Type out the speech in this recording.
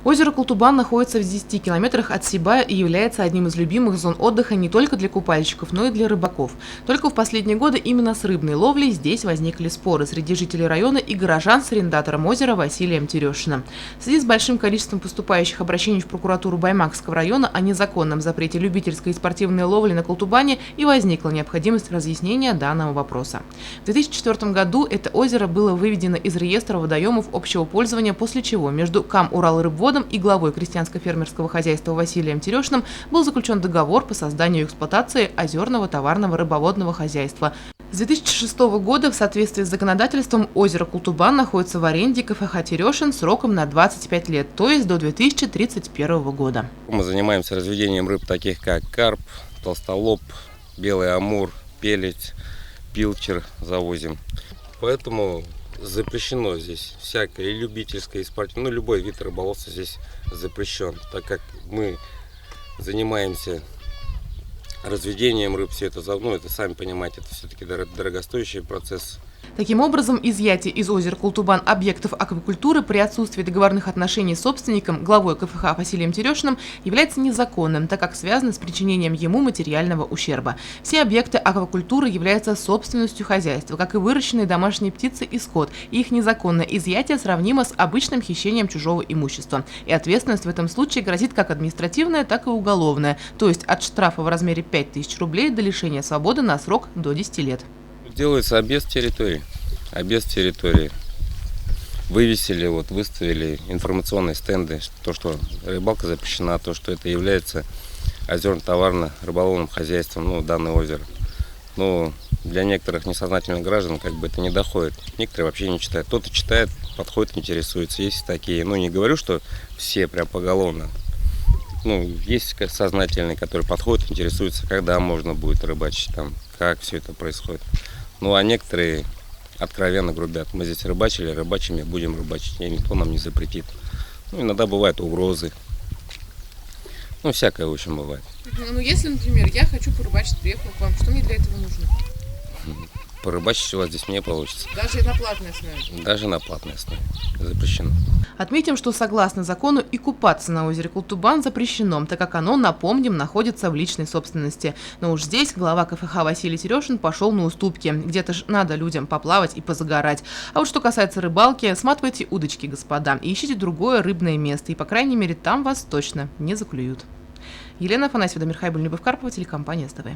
Озеро Култубан находится в 10 километрах от Сибая и является одним из любимых зон отдыха не только для купальщиков, но и для рыбаков. Только в последние годы именно с рыбной ловлей здесь возникли споры среди жителей района и горожан с арендатором озера Василием Терешиным. В связи с большим количеством поступающих обращений в прокуратуру Баймакского района о незаконном запрете любительской и спортивной ловли на Култубане и возникла необходимость разъяснения данного вопроса. В 2004 году это озеро было выведено из реестра водоемов общего пользования, после чего между КАМ «Уралрыбводом» и главой крестьянско-фермерского хозяйства Василием Терешиным был заключен договор по созданию и эксплуатации озерного товарного рыбоводного хозяйства. С 2006 года в соответствии с законодательством озеро Култубан находится в аренде КФХ «Терешин» сроком на 25 лет, то есть до 2031 года. Мы занимаемся разведением рыб таких как карп, толстолоб, белый амур, пелеть, пилчер завозим. Поэтому запрещено здесь всякое и любительское, и спортивное, любой вид рыболовства здесь запрещен, так как мы занимаемся разведением рыб, все это, это сами понимаете, это все-таки дорогостоящий процесс. Таким образом, изъятие из озера Култубан объектов аквакультуры при отсутствии договорных отношений с собственником, главой КФХ Василием Терешиным, является незаконным, так как связано с причинением ему материального ущерба. Все объекты аквакультуры являются собственностью хозяйства, как и выращенные домашние птицы и скот, и их незаконное изъятие сравнимо с обычным хищением чужого имущества. И ответственность в этом случае грозит как административная, так и уголовная, то есть от штрафа в размере 5000 рублей до лишения свободы на срок до 10 лет. Делается объезд территории. Вывесили, выставили информационные стенды, то, что рыбалка запрещена, то, что это является озерно-товарно-рыболовным хозяйством, данное озеро. Но для некоторых несознательных граждан это не доходит. Некоторые вообще не читают. Кто-то читает, подходит, интересуется. Есть такие, не говорю, что все прям поголовно. Есть сознательные, которые подходят, интересуются, когда можно будет рыбачить, как все это происходит. А некоторые откровенно грубят. Мы здесь рыбачили, рыбачим и будем рыбачить. И никто нам не запретит. Иногда бывают угрозы. Всякое, в общем, бывает. Если, например, я хочу порыбачить, приехал к вам, что мне для этого нужно? Порыбачить у вас здесь не получится. Даже на платной основе? Даже на платной основе. Запрещено. Отметим, что согласно закону и купаться на озере Култубан запрещено, так как оно, напомним, находится в личной собственности. Но уж здесь глава КФХ Василий Терешин пошел на уступки. Где-то ж надо людям поплавать и позагорать. А вот что касается рыбалки, сматывайте удочки, господа, и ищите другое рыбное место. И, по крайней мере, там вас точно не заклюют. Елена Афанасьева, Дамир Хайбуль, Любовь Карпова, телекомпания СТВ.